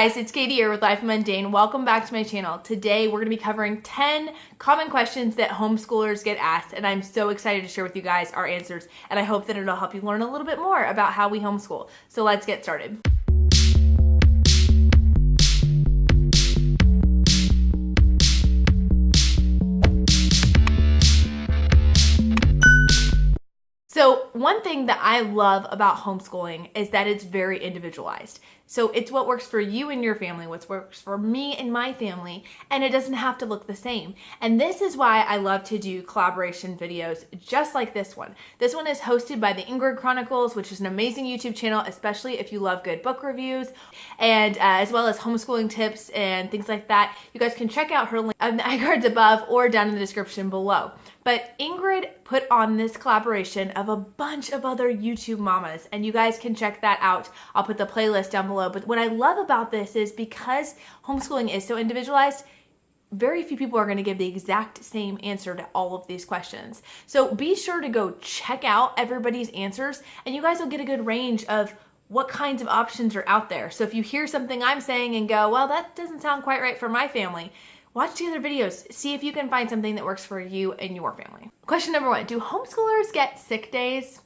guys, it's Katie here with Life Mundane. Welcome back to my channel. Today we're going to be covering 10 common questions that homeschoolers get asked, and I'm so excited to share with you guys our answers, and I hope that it'll help you learn a little bit more about how we homeschool. So let's get started. So one thing that I love about homeschooling is that it's very individualized. So it's what works for you and your family, what works for me and my family, and it doesn't have to look the same. And this is why I love to do collaboration videos just like this one. This one is hosted by the Ingrid Chronicles, which is an amazing YouTube channel, especially if you love good book reviews, and as well as homeschooling tips and things like that. You guys can check out her link in the iCards above or down in the description below. But Ingrid put on this collaboration of a bunch of other YouTube mamas, and you guys can check that out. I'll put the playlist down below. But what I love about this is because homeschooling is so individualized, very few people are going to give the exact same answer to all of these questions. So be sure to go check out everybody's answers, and you guys will get a good range of what kinds of options are out there. So if you hear something I'm saying and go, well, that doesn't sound quite right for my family, watch the other videos. See if you can find something that works for you and your family. Question number 1, do homeschoolers get sick days?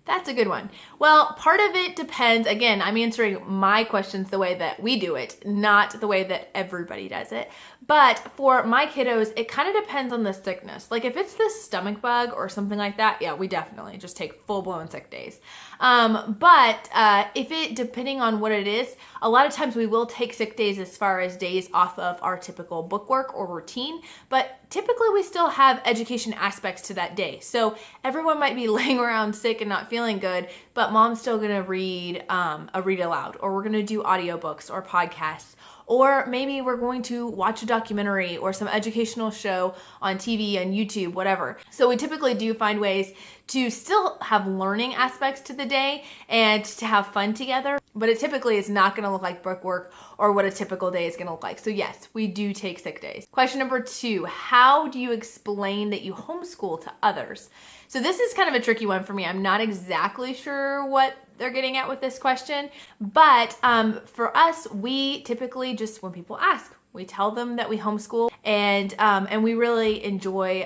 That's a good one. Well, part of it depends. Again, I'm answering my questions the way that we do it, not the way that everybody does it. But for my kiddos, it kind of depends on the sickness. Like if it's the stomach bug or something like that, yeah, we definitely just take full-blown sick days. If it, depending on what it is, a lot of times we will take sick days as far as days off of our typical bookwork or routine, but typically we still have education aspects to that day. So everyone might be laying around sick and not feeling good, but mom's still gonna read a read aloud, or we're gonna do audiobooks or podcasts, or maybe we're going to watch a documentary or some educational show on TV, on YouTube, whatever. So we typically do find ways to still have learning aspects to the day and to have fun together, but it typically is not gonna look like bookwork or what a typical day is gonna look like. So yes, we do take sick days. Question number 2, how do you explain that you homeschool to others? So this is kind of a tricky one for me. I'm not exactly sure what they're getting at with this question, but for us, we typically just, when people ask, we tell them that we homeschool, and we really enjoy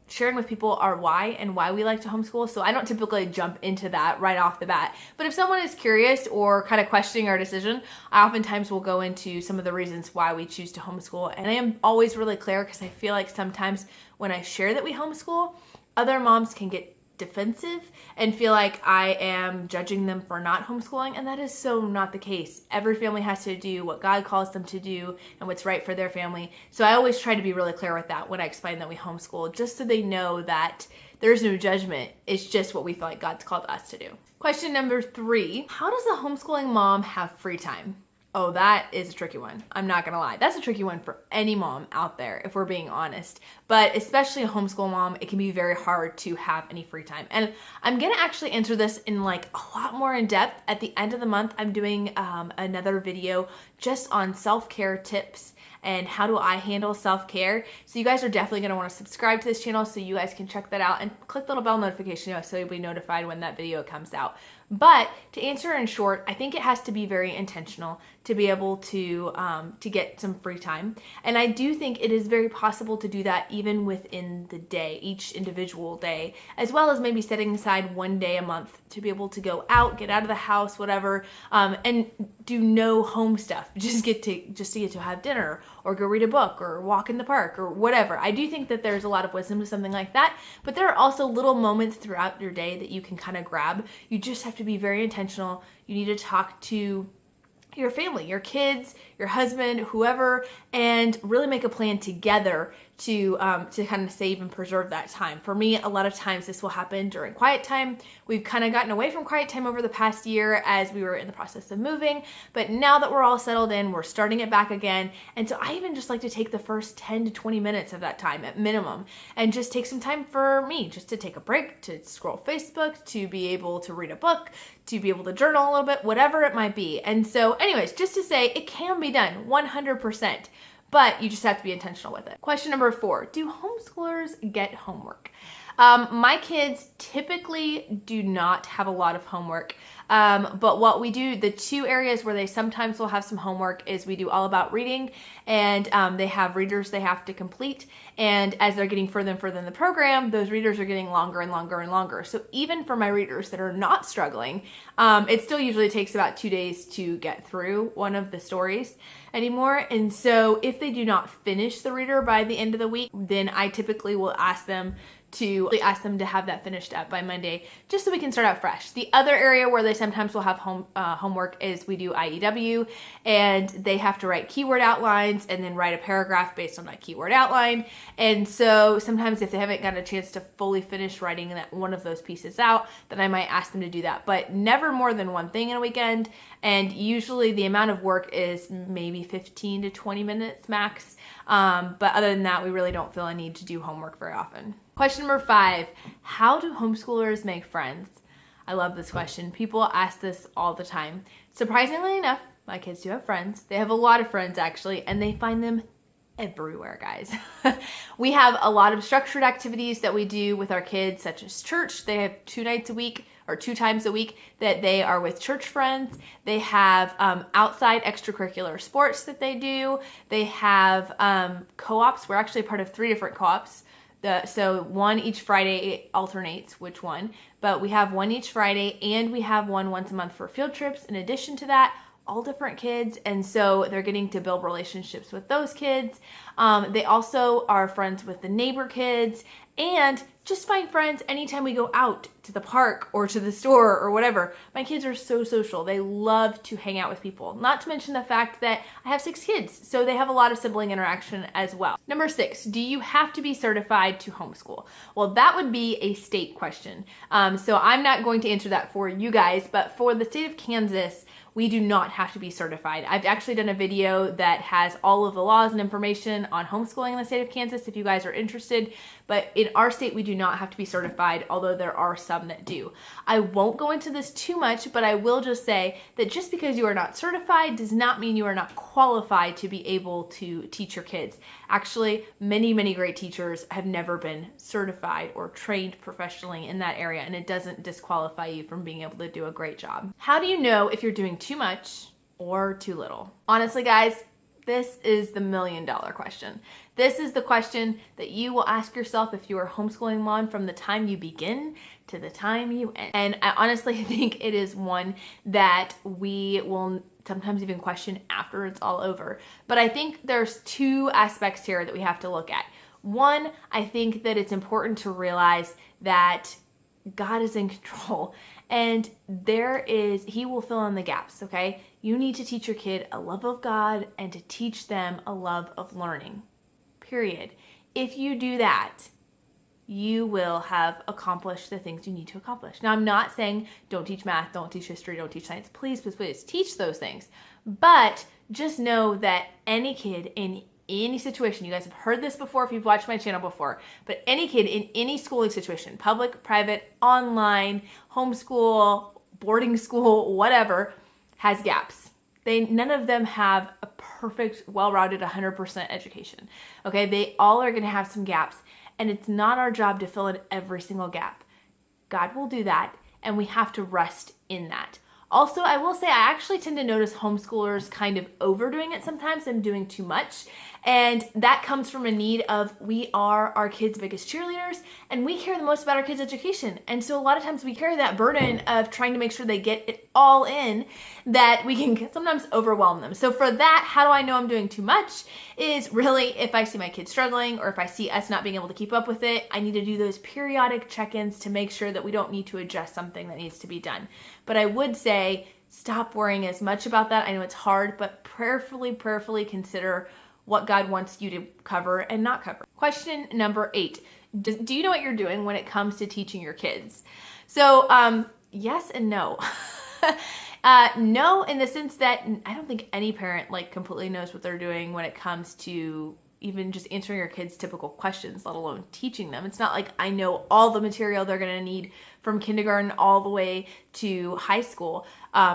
sharing with people our why and why we like to homeschool. So I don't typically jump into that right off the bat. But if someone is curious or kind of questioning our decision, I oftentimes will go into some of the reasons why we choose to homeschool. And I am always really clear because I feel like sometimes when I share that we homeschool, other moms can get defensive and feel like I am judging them for not homeschooling, and that is so not the case. Every family has to do what God calls them to do and what's right for their family. So I always try to be really clear with that when I explain that we homeschool, just so they know that there's no judgment. It's just what we feel like God's called us to do. Question number 3, how does a homeschooling mom have free time? Oh, that is a tricky one. I'm not gonna lie. That's a tricky one for any mom out there, if we're being honest. But especially a homeschool mom, it can be very hard to have any free time. And I'm gonna actually answer this in like a lot more in depth. At the end of the month, I'm doing another video just on self-care tips and how do I handle self-care. So you guys are definitely gonna wanna subscribe to this channel so you guys can check that out and click the little bell notification so you'll be notified when that video comes out. But to answer in short, I think it has to be very intentional to be able to get some free time. And I do think it is very possible to do that even within the day, each individual day, as well as maybe setting aside one day a month to be able to go out, get out of the house, whatever, and do no home stuff. Just get to have dinner or go read a book or walk in the park or whatever. I do think that there's a lot of wisdom to something like that, but there are also little moments throughout your day that you can kind of grab. You just have to be very intentional. You need to talk to your family, your kids, your husband, whoever, and really make a plan together to kind of save and preserve that time. For me, a lot of times this will happen during quiet time. We've kind of gotten away from quiet time over the past year as we were in the process of moving, but now that we're all settled in, we're starting it back again. And so I even just like to take the first 10 to 20 minutes of that time at minimum and just take some time for me, just to take a break, to scroll Facebook, to be able to read a book, to be able to journal a little bit, whatever it might be. And so anyways, just to say it can be done 100%. But you just have to be intentional with it. Question number 4, do homeschoolers get homework? My kids typically do not have a lot of homework. But what we do, the two areas where they sometimes will have some homework is we do all about reading, and they have readers they have to complete. And as they're getting further and further in the program, those readers are getting longer and longer and longer. So even for my readers that are not struggling, it still usually takes about 2 days to get through one of the stories anymore. And so if they do not finish the reader by the end of the week, then I typically will ask them to have that finished up by Monday, just so we can start out fresh. The other area where they sometimes will have homework is we do IEW, and they have to write keyword outlines and then write a paragraph based on that keyword outline. And so sometimes if they haven't gotten a chance to fully finish writing that one of those pieces out, then I might ask them to do that, but never more than one thing in a weekend. And usually the amount of work is maybe 15 to 20 minutes max. But other than that, we really don't feel a need to do homework very often. Question number 5, how do homeschoolers make friends? I love this question. People ask this all the time. Surprisingly enough, my kids do have friends. They have a lot of friends actually, and they find them everywhere, guys. We have a lot of structured activities that we do with our kids, such as church. They have 2 nights a week or 2 times a week that they are with church friends. They have outside extracurricular sports that they do. They have co-ops. We're actually part of 3 different co-ops. So one each Friday, it alternates which one, but we have one each Friday, and we have one once a month for field trips. In addition to that, all different kids, and so they're getting to build relationships with those kids. They also are friends with the neighbor kids, and just find friends anytime we go out to the park or to the store or whatever. My kids are so social. They love to hang out with people. Not to mention the fact that I have 6 kids, so they have a lot of sibling interaction as well. Number 6, do you have to be certified to homeschool? Well, that would be a state question. So I'm not going to answer that for you guys, but for the state of Kansas, we do not have to be certified. I've actually done a video that has all of the laws and information on homeschooling in the state of Kansas if you guys are interested, but in our state we do not have to be certified, although there are some that do. I won't go into this too much, but I will just say that just because you are not certified does not mean you are not qualified to be able to teach your kids. Actually, many, many great teachers have never been certified or trained professionally in that area, and it doesn't disqualify you from being able to do a great job. How do you know if you're doing too much or too little? Honestly, guys, this is the $1 million question. This is the question that you will ask yourself if you are homeschooling mom from the time you begin to the time you end. And I honestly think it is one that we will sometimes even question after it's all over. But I think there's 2 aspects here that we have to look at. One, I think that it's important to realize that God is in control, and He will fill in the gaps, okay? You need to teach your kid a love of God and to teach them a love of learning, period. If you do that, you will have accomplished the things you need to accomplish. Now, I'm not saying don't teach math, don't teach history, don't teach science. Please, please, please teach those things. But just know that any kid in any situation, you guys have heard this before if you've watched my channel before, but any kid in any schooling situation, public, private, online, homeschool, boarding school, whatever, has gaps. None of them have a perfect, well-rounded 100% education. Okay, they all are going to have some gaps, and it's not our job to fill in every single gap. God will do that, and we have to rest in that. Also, I will say I actually tend to notice homeschoolers kind of overdoing it sometimes and doing too much. And that comes from a need of we are our kids' biggest cheerleaders and we care the most about our kids' education. And so a lot of times we carry that burden of trying to make sure they get it all in, that we can sometimes overwhelm them. So for that, how do I know I'm doing too much? Is really if I see my kids struggling or if I see us not being able to keep up with it, I need to do those periodic check-ins to make sure that we don't need to adjust something that needs to be done. But I would say stop worrying as much about that. I know it's hard, but prayerfully consider what God wants you to cover and not cover. Question number 8. Do you know what you're doing when it comes to teaching your kids? So yes and no. No, in the sense that I don't think any parent completely knows what they're doing when it comes to even just answering your kids' typical questions, let alone teaching them. It's not like I know all the material they're going to need from kindergarten all the way to high school,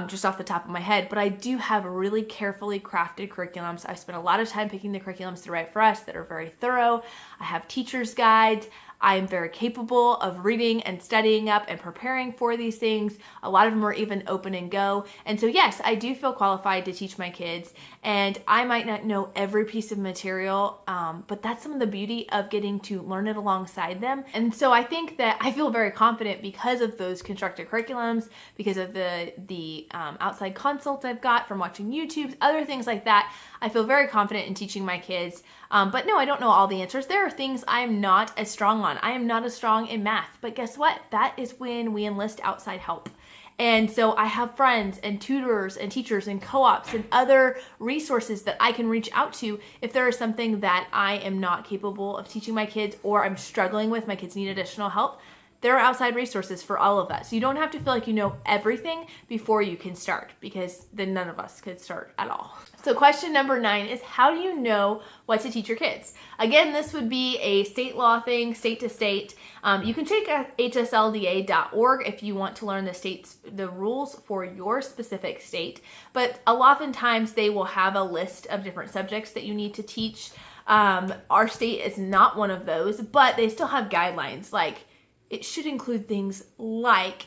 just off the top of my head. But I do have really carefully crafted curriculums. I've spent a lot of time picking the curriculums to write for us that are very thorough. I have teacher's guides. I'm very capable of reading and studying up and preparing for these things. A lot of them are even open and go. And so yes, I do feel qualified to teach my kids, and I might not know every piece of material, but that's some of the beauty of getting to learn it alongside them. And so I think that I feel very confident because of those constructed curriculums, because of the outside consults I've got from watching YouTube, other things like that. I feel very confident in teaching my kids. But no, I don't know all the answers. There are things I'm not as strong on. I am not as strong in math, but guess what? That is when we enlist outside help. And so I have friends and tutors and teachers and co-ops and other resources that I can reach out to if there is something that I am not capable of teaching my kids, or I'm struggling with, my kids need additional help. There are outside resources for all of us. You don't have to feel like you know everything before you can start, because then none of us could start at all. So question number 9 is, how do you know what to teach your kids? Again, this would be a state law thing, state to state. You can check hslda.org if you want to learn the rules for your specific state, but a lot of times they will have a list of different subjects that you need to teach. Our state is not one of those, but they still have guidelines, like it should include things like,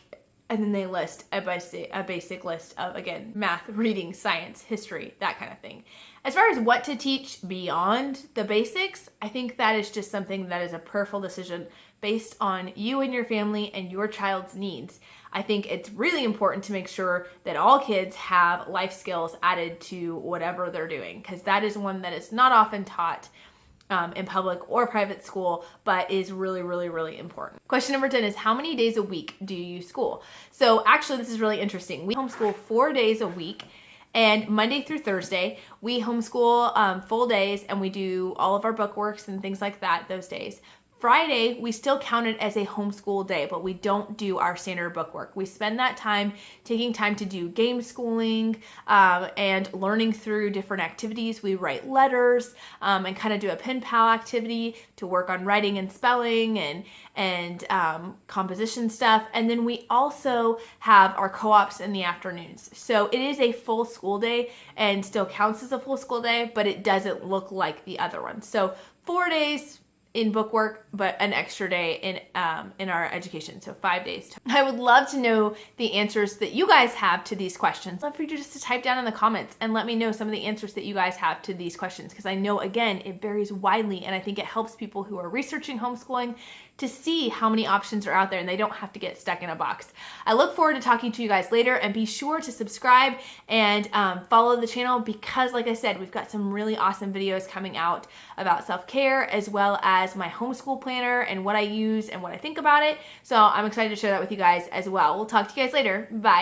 and then they list a basic list of, again, math, reading, science, history, that kind of thing. As far as what to teach beyond the basics, I think that is just something that is a prayerful decision based on you and your family and your child's needs. I think it's really important to make sure that all kids have life skills added to whatever they're doing, because that is one that is not often taught in public or private school, but is really, really, really important. Question number 10 is, how many days a week do you use school? So actually, this is really interesting. We homeschool 4 days a week, and Monday through Thursday, we homeschool full days, and we do all of our book works and things like that those days. Friday, we still count it as a homeschool day, but we don't do our standard book work. We spend that time taking time to do game schooling and learning through different activities. We write letters and kind of do a pen pal activity to work on writing and spelling and composition stuff. And then we also have our co-ops in the afternoons. So it is a full school day and still counts as a full school day, but it doesn't look like the other ones. So 4 days in book work, but an extra day in our education, so 5 days. I would love to know the answers that you guys have to these questions. I'd love for you just to type down in the comments and let me know some of the answers that you guys have to these questions, because I know, again, it varies widely, and I think it helps people who are researching homeschooling to see how many options are out there and they don't have to get stuck in a box. I look forward to talking to you guys later, and be sure to subscribe and follow the channel, because like I said, we've got some really awesome videos coming out about self-care, as well as my homeschool planner and what I use and what I think about it. So I'm excited to share that with you guys as well. We'll talk to you guys later. Bye.